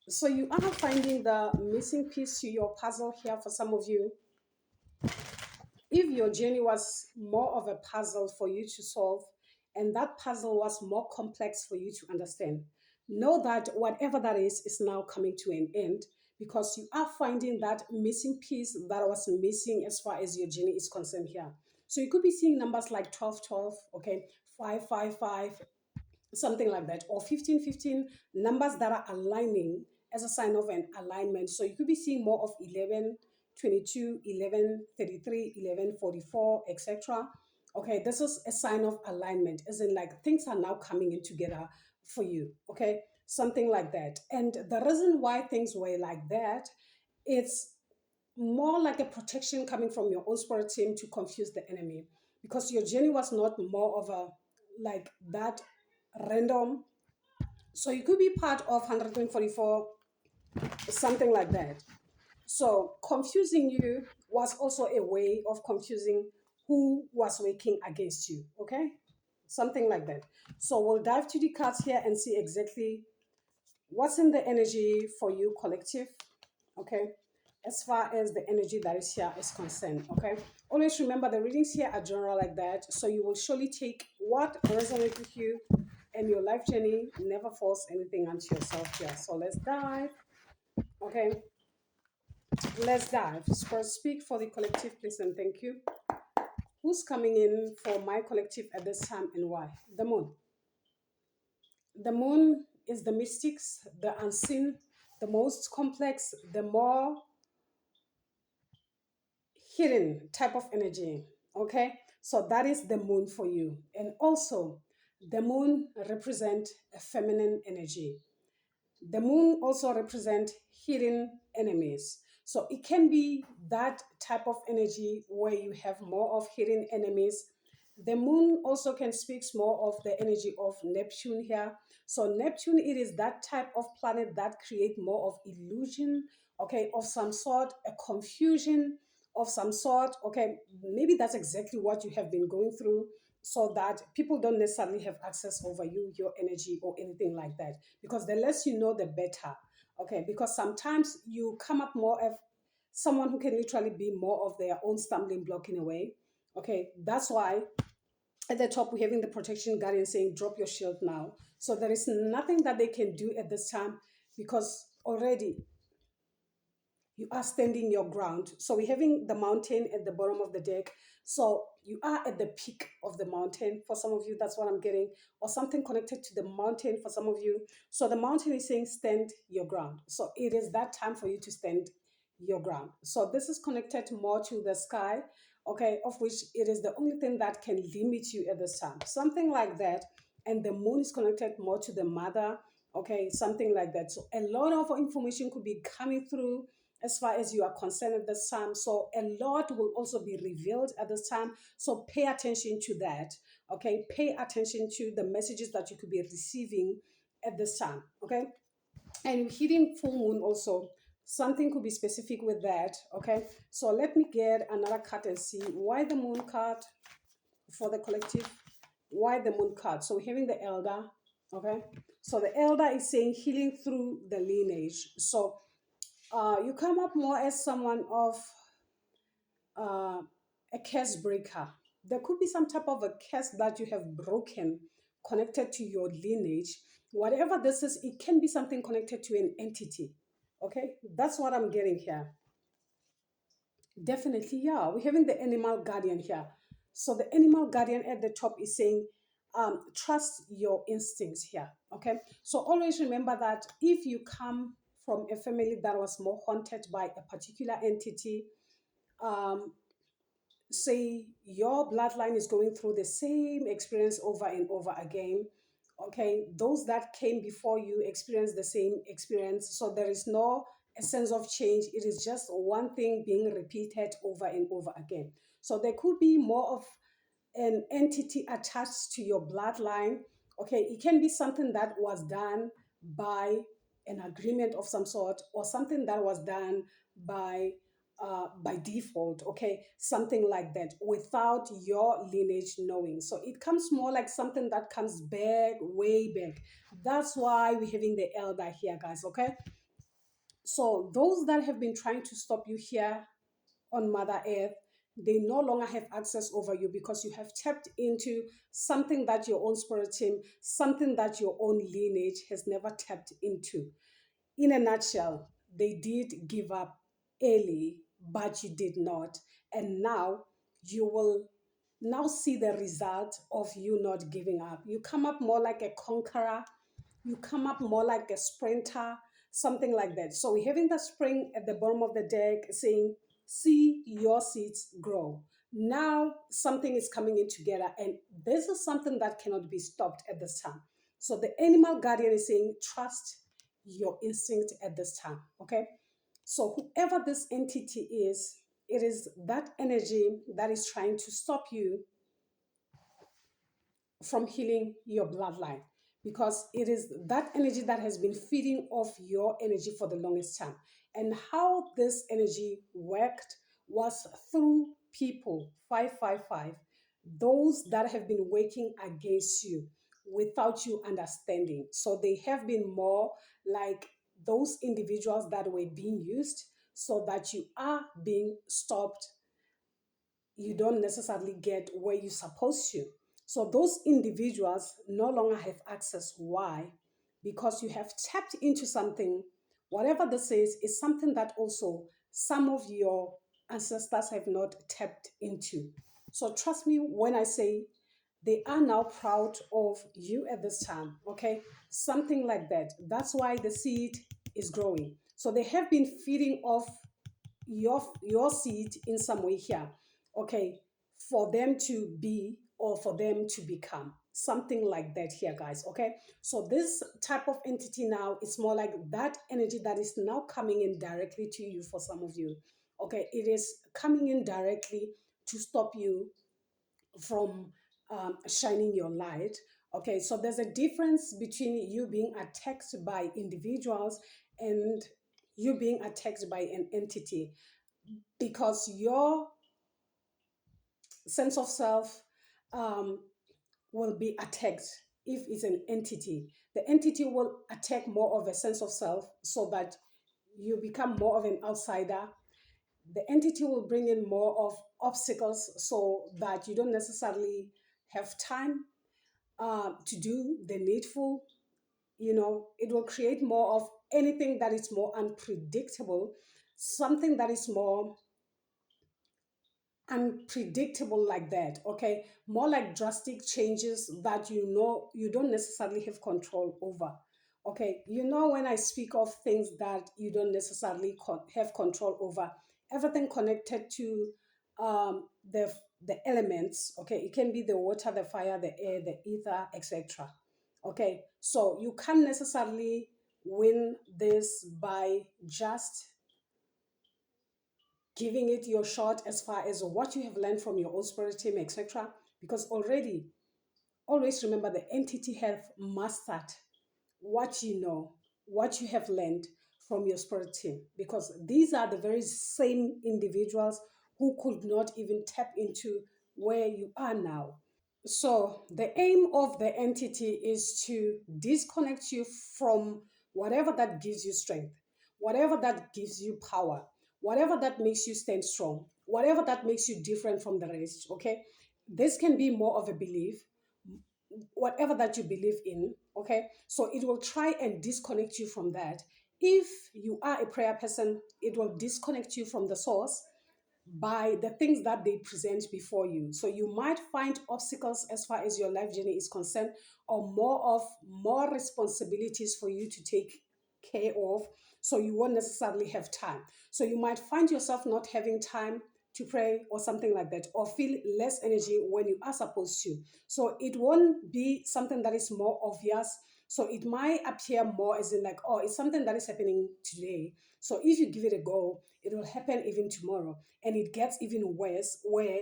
So you are finding the missing piece to your puzzle here for some of you. If your journey was more of a puzzle for you to solve, and that puzzle was more complex for you to understand, know that whatever that is now coming to an end, because you are finding that missing piece that was missing as far as your journey is concerned here. So you could be seeing numbers like 12, 12, okay, 555, something like that, or 15, 15, numbers that are aligning as a sign of an alignment. So you could be seeing more of 11, 22, 11, 33, 11, 44, etc. Okay, this is a sign of alignment, as in like things are now coming in together for you. Okay, something like that. And the reason why things were like that, it's more like a protection coming from your own spirit team to confuse the enemy, because your journey was not more of a like that random. So you could be part of 144, something like that. So confusing you was also a way of confusing who was working against you. Okay, something like that. So we'll dive to the cards here and see exactly what's in the energy for you, collective. Okay, as far as the energy that is here is concerned. Okay, always remember the readings here are general like that, so you will surely take what resonates with you and your life journey. Never force anything onto yourself here. So let's dive. Okay, let's dive. First, speak for the collective, please, and thank you. Who's coming in for my collective at this time and why? The moon. The moon is the mystics, the unseen, the most complex, the more hidden type of energy. Okay, so that is the moon for you. And also, the moon represent a feminine energy. The moon also represent hidden enemies. So it can be that type of energy where you have more of hidden enemies. The moon also can speak more of the energy of Neptune here. So Neptune, it is that type of planet that create more of illusion, okay, of some sort, a confusion of some sort. Okay, maybe that's exactly what you have been going through, so that people don't necessarily have access over you, your energy, or anything like that. Because the less you know, the better. Okay, because sometimes you come up more of someone who can literally be more of their own stumbling block in a way. Okay, that's why at the top we're having the protection guardian saying drop your shield now. So there is nothing that they can do at this time, because already you are standing your ground. So we're having the mountain at the bottom of the deck. So you are at the peak of the mountain. For some of you, that's what I'm getting, or something connected to the mountain for some of you. So the mountain is saying stand your ground. So it is that time for you to stand your ground. So this is connected more to the sky, okay, of which it is the only thing that can limit you at this time. Something like that. And the moon is connected more to the mother, okay, something like that. So a lot of information could be coming through as far as you are concerned at this time. So a lot will also be revealed at this time. So pay attention to that. Okay. Pay attention to the messages that you could be receiving at this time. Okay. And hitting full moon also. Something could be specific with that. Okay. So let me get another card and see why the moon card for the collective. Why the moon card? So we're having the elder. Okay. So the elder is saying healing through the lineage. So you come up more as someone of uh, a curse breaker. There could be some type of a curse that you have broken connected to your lineage. Whatever this is, it can be something connected to an entity. Okay, that's what I'm getting here. Definitely, yeah. We're having the animal guardian here. So the animal guardian at the top is saying, trust your instincts here. Okay. So always remember that if you come from a family that was more haunted by a particular entity, um, say your bloodline is going through the same experience over and over again. Okay, those that came before you experienced the same experience, so there is no a sense of change. It is just one thing being repeated over and over again. So there could be more of an entity attached to your bloodline. Okay, it can be something that was done by an agreement of some sort, or something that was done by default. Okay, something like that without your lineage knowing. So it comes more like something that comes back way back. That's why we're having the elder here, guys. Okay, So those that have been trying to stop you here on Mother Earth, they no longer have access over you because you have tapped into something that your own spirit team, something that your own lineage has never tapped into. In a nutshell, they did give up early, but you did not. And now you will now see the result of you not giving up. You come up more like a conqueror, you come up more like a sprinter, something like that. So we're having the spring at the bottom of the deck saying, see your seeds grow. Now something is coming in together, and this is something that cannot be stopped at this time. So the animal guardian is saying, trust your instinct at this time. Okay. So whoever this entity is, it is that energy that is trying to stop you from healing your bloodline, because it is that energy that has been feeding off your energy for the longest time. And how this energy worked was through people 555, those that have been working against you without you understanding. So they have been more like those individuals that were being used so that you are being stopped, you don't necessarily get where you're supposed to. So those individuals no longer have access. Why? Because you have tapped into something. Whatever this is something that also some of your ancestors have not tapped into. So trust me when I say they are now proud of you at this time. Okay, something like that. That's why the seed is growing. So they have been feeding off your seed in some way here, okay, for them to be or for them to become something like that here, guys. Okay, so this type of entity now, it's more like that energy that is now coming in directly to you. For some of you, okay, it is coming in directly to stop you from shining your light. Okay, so there's a difference between you being attacked by individuals and you being attacked by an entity, because your sense of self um, will be attacked. If it's an entity, the entity will attack more of a sense of self so that you become more of an outsider. The entity will bring in more of obstacles so that you don't necessarily have time to do the needful. It will create more of anything that is more unpredictable, something that is more unpredictable like that. Okay, more like drastic changes that you don't necessarily have control over. Okay, when I speak of things that you don't necessarily have control over, everything connected to the elements. Okay, it can be the water, the fire, the air, the ether, etc. Okay, so you can't necessarily win this by just giving it your shot as far as what you have learned from your own spirit team, etc. Because already, always remember the entity have mastered what you know, what you have learned from your spirit team. Because these are the very same individuals who could not even tap into where you are now. So, the aim of the entity is to disconnect you from whatever that gives you strength, whatever that gives you power, whatever that makes you stand strong, whatever that makes you different from the rest. Okay, this can be more of a belief, whatever that you believe in. Okay, so it will try and disconnect you from that. If you are a prayer person, it will disconnect you from the source by the things that they present before you. So you might find obstacles as far as your life journey is concerned, or more responsibilities for you to take care of. So you won't necessarily have time. So you might find yourself not having time to pray or something like that, or feel less energy when you are supposed to. So it won't be something that is more obvious. So it might appear more as in like, oh, it's something that is happening today. So if you give it a go, it will happen even tomorrow. And it gets even worse where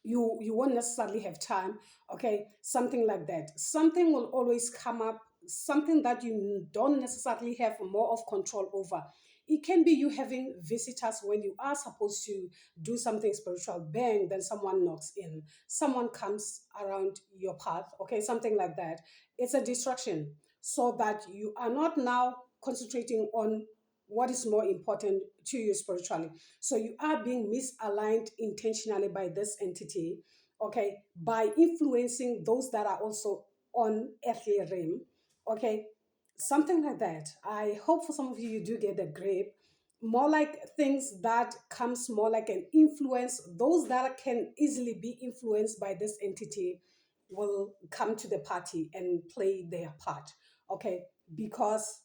you won't necessarily have time. Okay, something like that. Something will always come up, something that you don't necessarily have more of control over. It can be you having visitors when you are supposed to do something spiritual. Bang, then someone knocks in, someone comes around your path. Okay, something like that. It's a distraction so that you are not now concentrating on what is more important to you spiritually. So you are being misaligned intentionally by this entity, okay, by influencing those that are also on earthly realm, okay, something like that. I hope for some of you you do get the grip. More like things that comes more like an influence. Those that can easily be influenced by this entity will come to the party and play their part, okay, because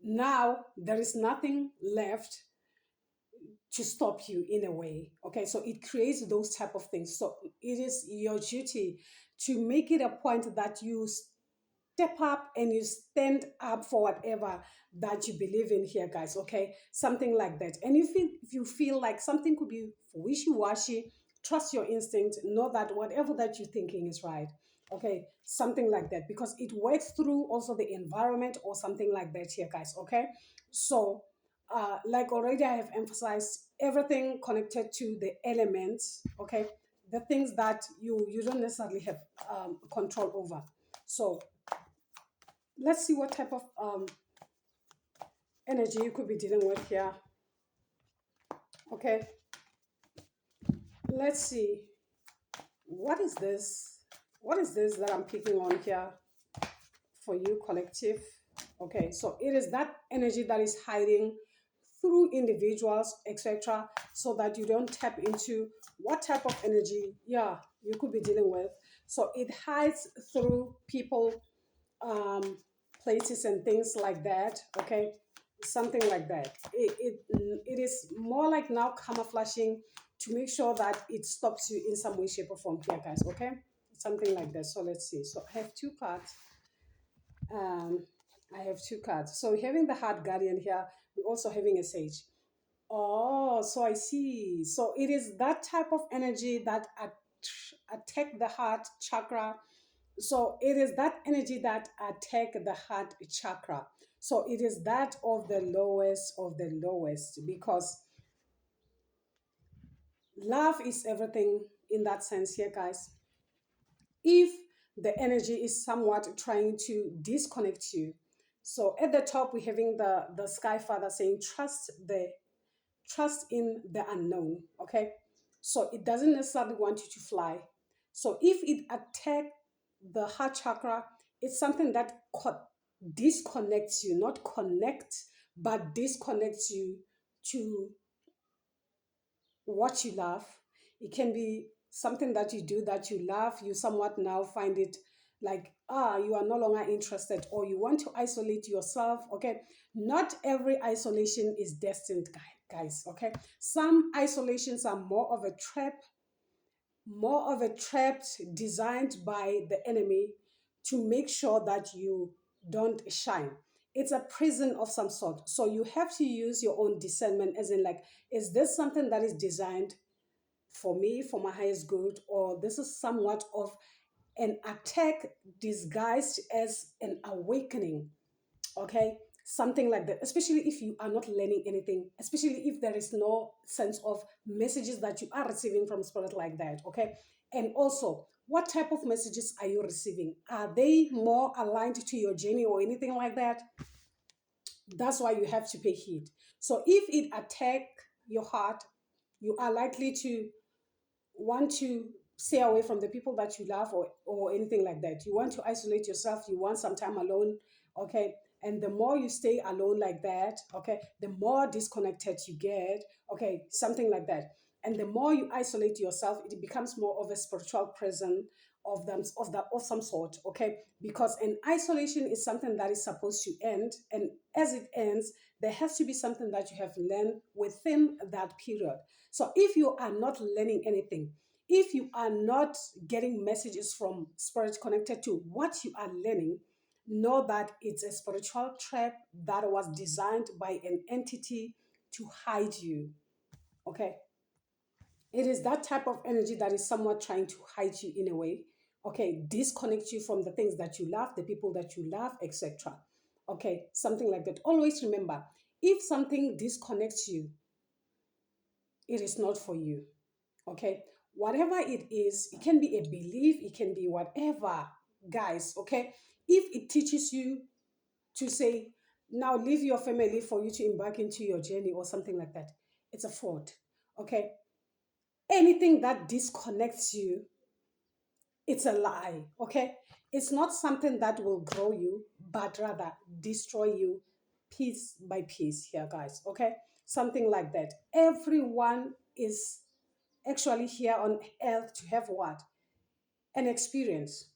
now there is nothing left to stop you in a way, okay, so it creates those type of things. So it is your duty to make it a point that you step up and you stand up for whatever that you believe in here, guys, okay, something like that. And if you feel like something could be wishy-washy, trust your instinct, know that whatever that you're thinking is right, okay, something like that, because it works through also the environment or something like that here, guys, okay. So like already I have emphasized, everything connected to the elements, okay, the things that you don't necessarily have control over. So let's see what type of energy you could be dealing with here, okay. Let's see, what is this, what is this that I'm picking on here for you, collective. Okay, so it is that energy that is hiding through individuals, etc., so that you don't tap into what type of energy, yeah, you could be dealing with. So it hides through people, um, places, and things like that. Okay, something like that. It is more like now camouflaging to make sure that it stops you in some way, shape, or form here, guys. Okay, something like that. So let's see. So I have two cards. Um, I have two cards. So having the heart guardian here, we're also having a sage. Oh, so I see. So it is that type of energy that attack the heart chakra. So it is that energy that attack the heart chakra. So it is that of the lowest, because love is everything in that sense here, guys. If the energy is somewhat trying to disconnect you, so at the top we're having the sky father saying trust in the unknown, okay. So it doesn't necessarily want you to fly. So if it attack the heart chakra, it's something that disconnects you, not connect, but disconnects you to what you love. It can be something that you do that you love, you somewhat now find it like, you are no longer interested, or you want to isolate yourself, okay. Not every isolation is destined, guys, okay. Some isolations are more of a trap designed by the enemy to make sure that you don't shine. It's a prison of some sort. So you have to use your own discernment, as in, like, is this something that is designed for me, for my highest good, or this is somewhat of an attack disguised as an awakening, okay, something like that, especially if you are not learning anything, especially if there is no sense of messages that you are receiving from spirit like that, okay. And also, what type of messages are you receiving? Are they more aligned to your journey or anything like that? That's why you have to pay heed. So if it attack your heart, you are likely to want to stay away from the people that you love, or anything like that. You want to isolate yourself, you want some time alone, okay. And the more you stay alone like that, okay, the more disconnected you get, okay, something like that. And the more you isolate yourself, it becomes more of a spiritual prison of them, of that, of some sort, okay. Because an isolation is something that is supposed to end, and as it ends, there has to be something that you have learned within that period. So if you are not learning anything, if you are not getting messages from spirit connected to what you are learning, know that it's a spiritual trap that was designed by an entity to hide you. Okay. It is that type of energy that is somewhat trying to hide you in a way. Okay. Disconnect you from the things that you love, the people that you love, etc. Okay. Something like that. Always remember, if something disconnects you, it is not for you, okay. Whatever it is, it can be a belief, it can be whatever, guys, okay. If it teaches you to say, now leave your family for you to embark into your journey or something like that. It's a fraud. Okay. Anything that disconnects you, it's a lie. Okay. It's not something that will grow you, but rather destroy you piece by piece here, guys. Okay. Something like that. Everyone is actually here on earth to have what? An experience,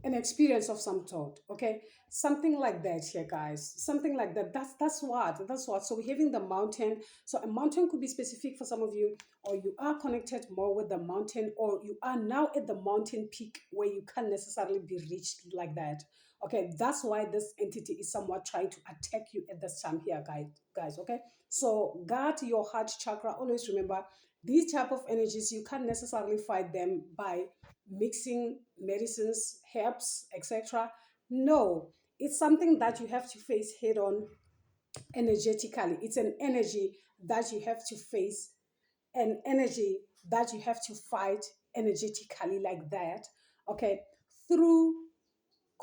an experience of some sort. Okay, something like that here, guys, something like that. That's what so we're having the mountain. So a mountain could be specific for some of you, or you are connected more with the mountain, or you are now at the mountain peak where you can't necessarily be reached like that. Okay, that's why this entity is somewhat trying to attack you at this time here, guys. Okay, so guard your heart chakra. Always remember, these type of energies, you can't necessarily fight them by mixing medicines, herbs, etc. No, it's something that you have to face head on energetically. It's an energy that you have to face, an energy that you have to fight energetically like that. Okay, through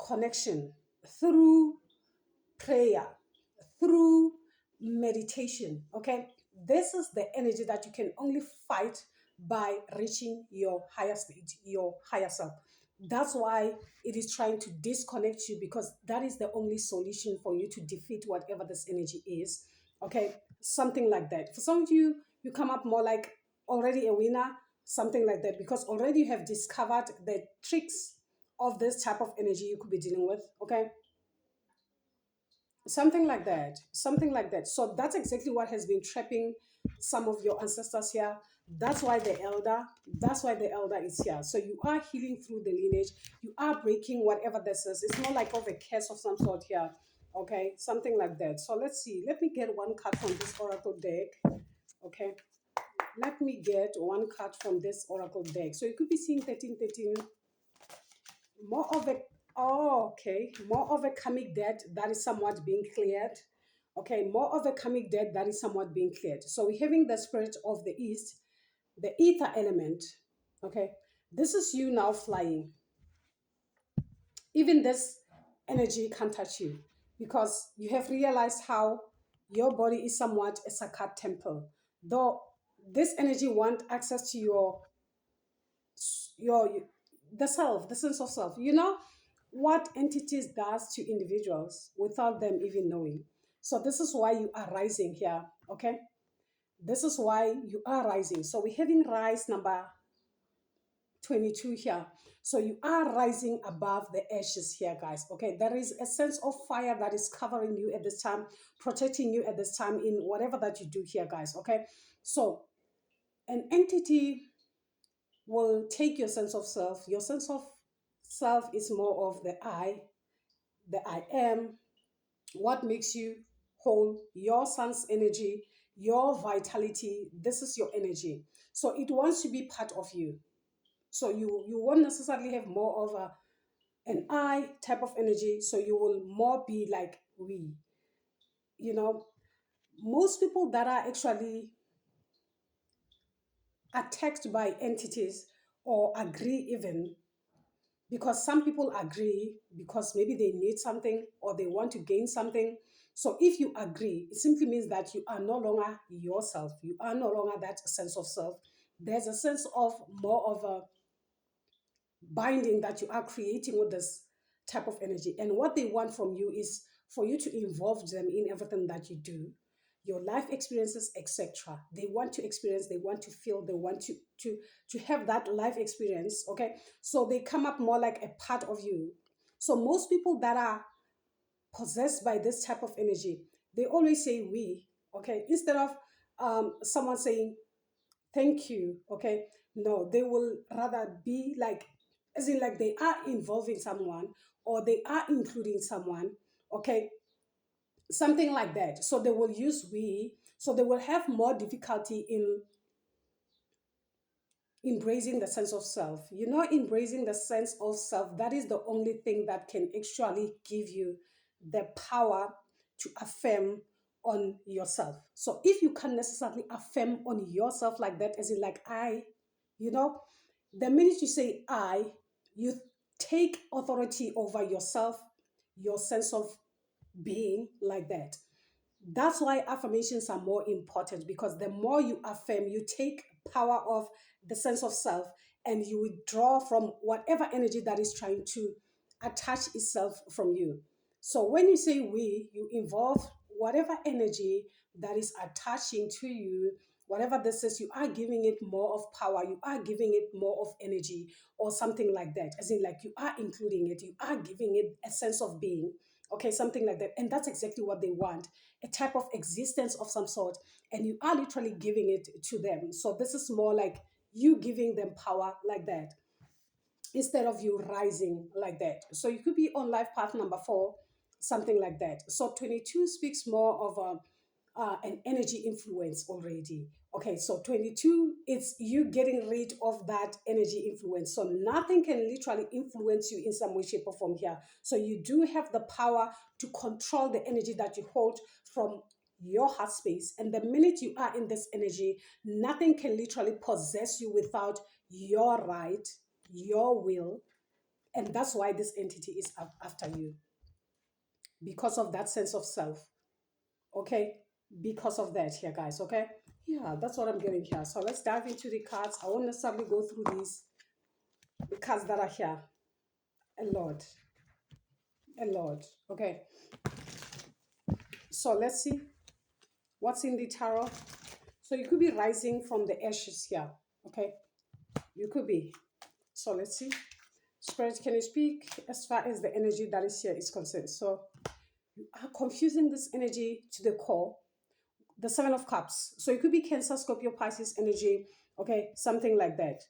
connection, through prayer, through meditation. Okay, this is the energy that you can only fight by reaching your higher state, your higher self. That's why it is trying to disconnect you, because that is the only solution for you to defeat whatever this energy is. Okay, something like that. For some of you, you come up more like already a winner, something like that, because already you have discovered the tricks of this type of energy you could be dealing with. Okay, something like that, something like that. So that's exactly what has been trapping some of your ancestors here. That's why the elder is here. So you are healing through the lineage, you are breaking whatever this is. It's more like of a curse of some sort here. Okay, something like that. So let's see, let me get one card from this oracle deck. Okay, let me get one card from this oracle deck. So you could be seeing 1313, more of a, oh, okay, more of a karmic debt that is somewhat being cleared. Okay, more of a karmic debt that is somewhat being cleared. So we're having the spirit of the east, the ether element. Okay, this is you now flying. Even this energy can't touch you, because you have realized how your body is somewhat a sacred temple. Though this energy want access to your the self, the sense of self. You know what entities does to individuals without them even knowing. So this is why you are rising here. Okay, this is why you are rising. So we're having rise number 22 here. So you are rising above the ashes here, guys. Okay, there is a sense of fire that is covering you at this time, protecting you at this time in whatever that you do here, guys. Okay, so an entity will take your sense of self. Your sense of self is more of the I am, what makes you whole, your sun's energy, your vitality. This is your energy. So it wants to be part of you. So you won't necessarily have more of an I type of energy. So you will more be like we. You know, most people that are actually attacked by entities or agree even, because some people agree because maybe they need something or they want to gain something. So if you agree, it simply means that you are no longer yourself, you are no longer that sense of self. There's a sense of more of a binding that you are creating with this type of energy, and what they want from you is for you to involve them in everything that you do, your life experiences, etc. They want to experience, they want to feel, they want to have that life experience. Okay, so they come up more like a part of you. So most people that are possessed by this type of energy, they always say we. Okay, instead of someone saying thank you. Okay, no, they will rather be like, as in like they are involving someone or they are including someone. Okay, something like that. So they will use we. So they will have more difficulty in embracing the sense of self. You know, embracing the sense of self, that is the only thing that can actually give you the power to affirm on yourself. So if you can't necessarily affirm on yourself like that, as in like I, you know, the minute you say I, you take authority over yourself, your sense of being like that. That's why affirmations are more important, because the more you affirm, you take power of the sense of self, and you withdraw from whatever energy that is trying to attach itself from you. So when you say we, you involve whatever energy that is attaching to you. Whatever this is, you are giving it more of power, you are giving it more of energy, or something like that. As in, like, you are including it, you are giving it a sense of being. Okay, something like that. And that's exactly what they want, a type of existence of some sort. And you are literally giving it to them. So this is more like you giving them power like that, instead of you rising like that. So you could be on life path number 4, something like that. So 22 speaks more of an energy influence already. Okay, so 22, it's you getting rid of that energy influence. So nothing can literally influence you in some way, shape, or form here. So you do have the power to control the energy that you hold from your heart space. And the minute you are in this energy, nothing can literally possess you without your right, your will. And that's why this entity is after you, because of that sense of self. Okay, because of that here, guys. Okay, yeah, that's what I'm getting here. So let's dive into the cards. I won't necessarily go through these, the cards that are here. A lot, a lot. Okay, so let's see what's in the tarot. So you could be rising from the ashes here. Okay, you could be. So let's see. Spirit, can you speak as far as the energy that is here is concerned? So you are confusing this energy to the core. The 7 of Cups. So it could be Cancer, Scorpio, Pisces energy. Okay, something like that.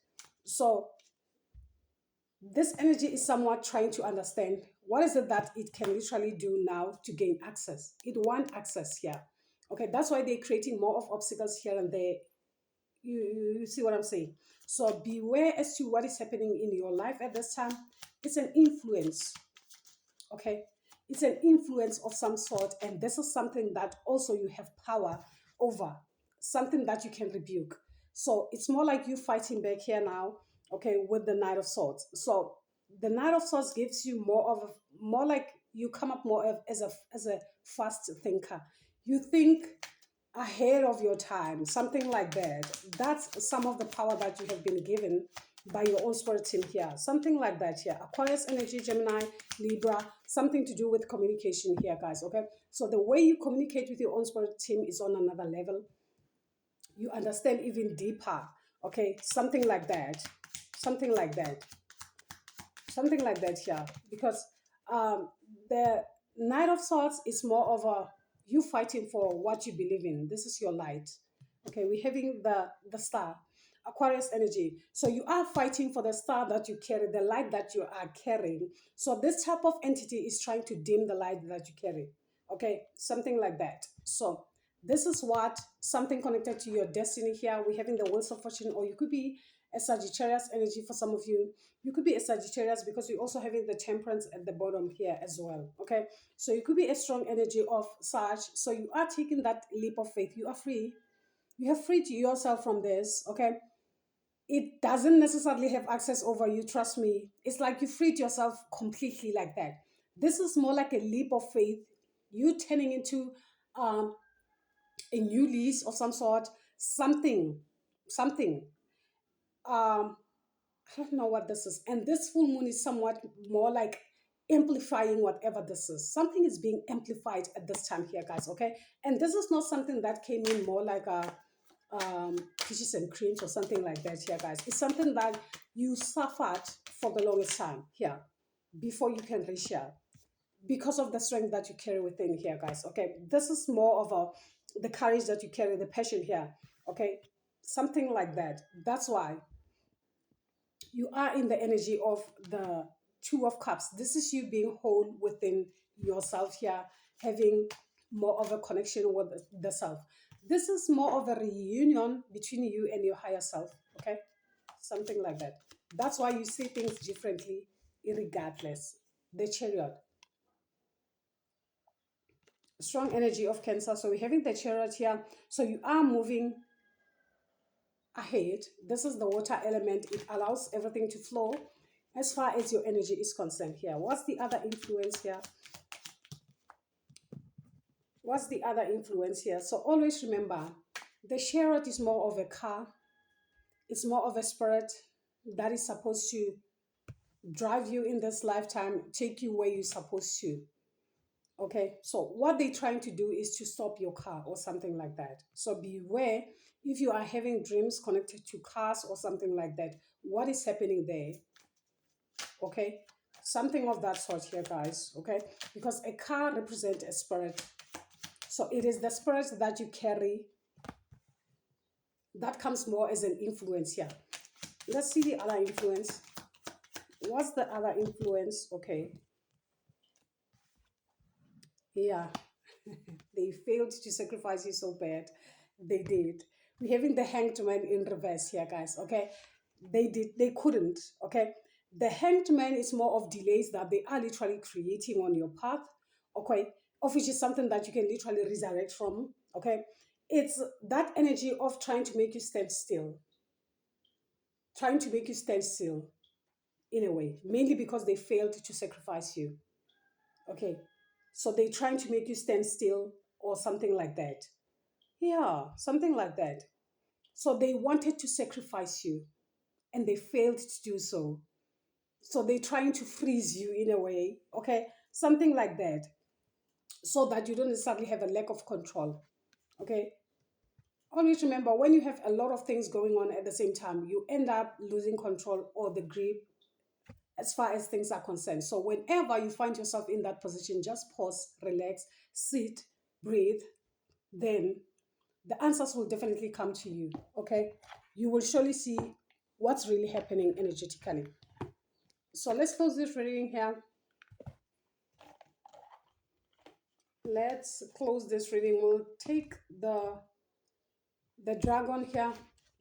So this energy is somewhat trying to understand what is it that it can literally do now to gain access. It wants access here. Okay, that's why they're creating more of obstacles here and there. You see what I'm saying? So beware as to what is happening in your life at this time. It's an influence. Okay, it's an influence of some sort, and this is something that also you have power over, something that you can rebuke. So it's more like you fighting back here now, okay, with the Knight of Swords. So the Knight of Swords gives you more like you come up more of, as a fast thinker. You think ahead of your time, something like that. That's some of the power that you have been given by your own spirit team here, something like that here. Aquarius energy, Gemini, Libra, something to do with communication here, guys. Okay, so the way you communicate with your own spirit team is on another level. You understand even deeper. Okay, something like that, something like that, something like that here, because um the Knight of Swords is more of a you fighting for what you believe in. This is your light. Okay, we're having the star, Aquarius energy. So you are fighting for the star that you carry, the light that you are carrying. So this type of entity is trying to dim the light that you carry. Okay, something like that. So this is what something connected to your destiny here. We're having the Wheels of Fortune, or you could be a Sagittarius energy for some of you. You could be a Sagittarius because you're also having the Temperance at the bottom here as well. Okay, so you could be a strong energy of Sag. So you are taking that leap of faith. You are free. You have freed yourself from this. Okay, it doesn't necessarily have access over you. Trust me. It's like you freed yourself completely like that. This is more like a leap of faith. You turning into um, a new lease of some sort. Something. Um, I don't know what this is. And this full moon is somewhat more like amplifying whatever this is. Something is being amplified at this time here, guys. Okay. And this is not something that came in more like a peaches and creams or something like that here, guys. It's something that you suffered for the longest time here before you can reach here, because of the strength that you carry within here, guys. Okay. This is more of the courage that you carry, the passion here. Okay. Something like that. That's why you are in the energy of the 2 of Cups. This is you being whole within yourself here, having more of a connection with the self. This is more of a reunion between you and your higher self. Okay, something like that. That's why you see things differently regardless. The Chariot, strong energy of Cancer. So we're having the Chariot here. So you are moving ahead. This is the water element. It allows everything to flow as far as your energy is concerned here. What's the other influence here? What's the other influence here? So always remember, the chariot is more of a car, it's more of a spirit that is supposed to drive you in this lifetime, take you where you're supposed to. Okay, so what they're trying to do is to stop your car or something like that. So beware if you are having dreams connected to cars or something like that, what is happening there? Okay, something of that sort here, guys. Okay, because a car represents a spirit, so it is the spirit that you carry that comes more as an influence here. Let's see the other influence. What's the other influence? Okay, yeah, they failed to sacrifice you so bad. They did. We're having the hanged man in reverse here, guys. Okay, they couldn't. Okay, the hanged man is more of delays that they are literally creating on your path. Okay, of which is something that you can literally resurrect from. Okay, it's that energy of trying to make you stand still, trying to make you stand still in a way, mainly because they failed to sacrifice you. Okay, so they're trying to make you stand still or something like that. Yeah, something like that. So they wanted to sacrifice you and they failed to do so. So they're trying to freeze you in a way, okay? Something like that, so that you don't necessarily have a lack of control, okay? Always remember, when you have a lot of things going on at the same time, you end up losing control or the grip as far as things are concerned. So whenever you find yourself in that position, just pause, relax, sit, breathe, then the answers will definitely come to you. Okay, you will surely see what's really happening energetically. So let's close this reading here. Let's close this reading. We'll take the dragon here.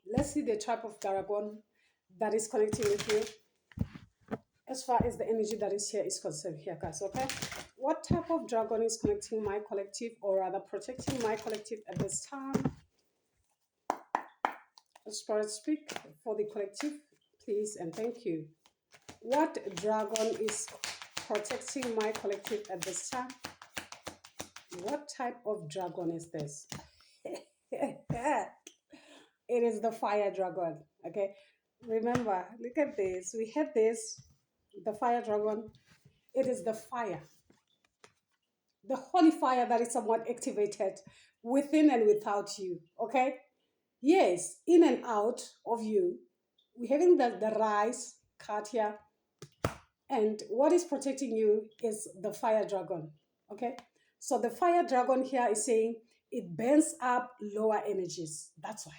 Let's see the type of dragon that is connecting with you as far as the energy that is here is concerned here, guys. Okay, what type of dragon is connecting my collective, or rather protecting my collective at this time? Spirit, speak for the collective, please, and thank you. What dragon is protecting my collective at this time? What type of dragon is this? It is the fire dragon. Okay, remember, look at this. We had this, the fire dragon. It is the fire, the holy fire that is somewhat activated within and without you. Okay, yes, in and out of you. We're having the rise card here, and what is protecting you is the fire dragon. Okay, so the fire dragon here is saying it burns up lower energies. That's why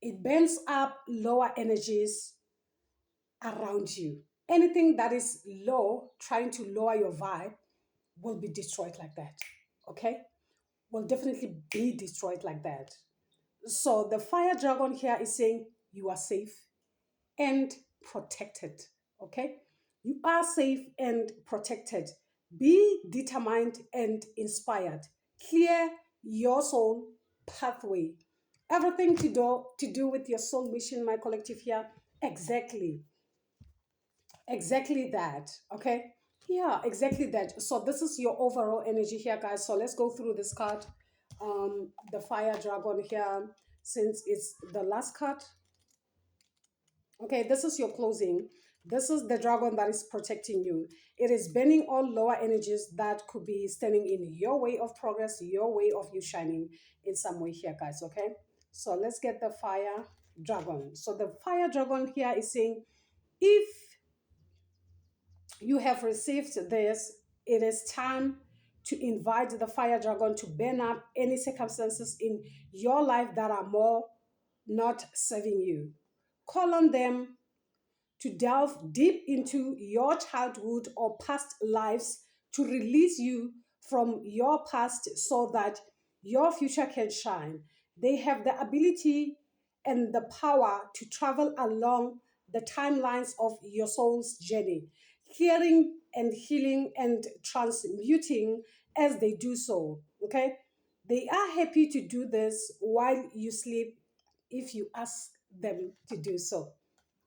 it burns up lower energies around you. Anything that is low, trying to lower your vibe, will be destroyed like that. Okay, will definitely be destroyed like that. So the fire dragon here is saying you are safe and protected. Okay, you are safe and protected. Be determined and inspired. Clear your soul pathway. Everything to do with your soul mission, my collective here. Exactly, exactly that. Okay, yeah, exactly that. So this is your overall energy here, guys. So let's go through this card. The fire dragon here, since it's the last card. Okay, this is your closing. This is the dragon that is protecting you. It is banning all lower energies that could be standing in your way of progress, your way of you shining in some way here, guys. Okay, so let's get the fire dragon. So the fire dragon here is saying, if you have received this, it is time to invite the fire dragon to burn up any circumstances in your life that are more not serving you. Call on them to delve deep into your childhood or past lives to release you from your past so that your future can shine. They have the ability and the power to travel along the timelines of your soul's journey, clearing and healing and transmuting as they do so. Okay? They are happy to do this while you sleep if you ask them to do so.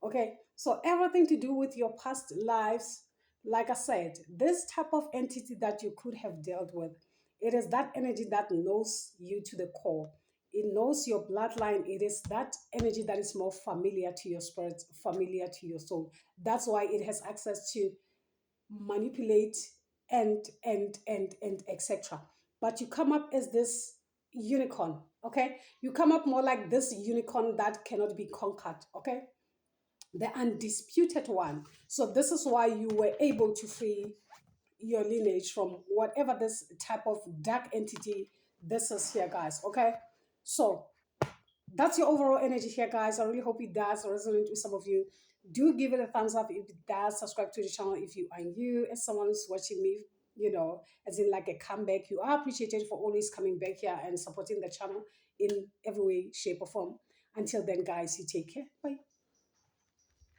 Okay, so everything to do with your past lives, like I said, this type of entity that you could have dealt with It is that energy that knows you to the core. It knows your bloodline. It is that energy that is more familiar to your spirit, familiar to your soul. That's why it has access to manipulate and etc. But you come up as this unicorn, okay? You come up more like this unicorn that cannot be conquered, okay? The undisputed one. So this is why you were able to free your lineage from whatever this type of dark entity this is here, guys, okay? So that's your overall energy here, guys. I really hope it does resonate with some of you. Do give it a thumbs up if it does. Subscribe to the channel if you are new. As someone who's watching me, as in like a comeback, you are appreciated for always coming back here and supporting the channel in every way, shape, or form. Until then, guys, you take care. Bye.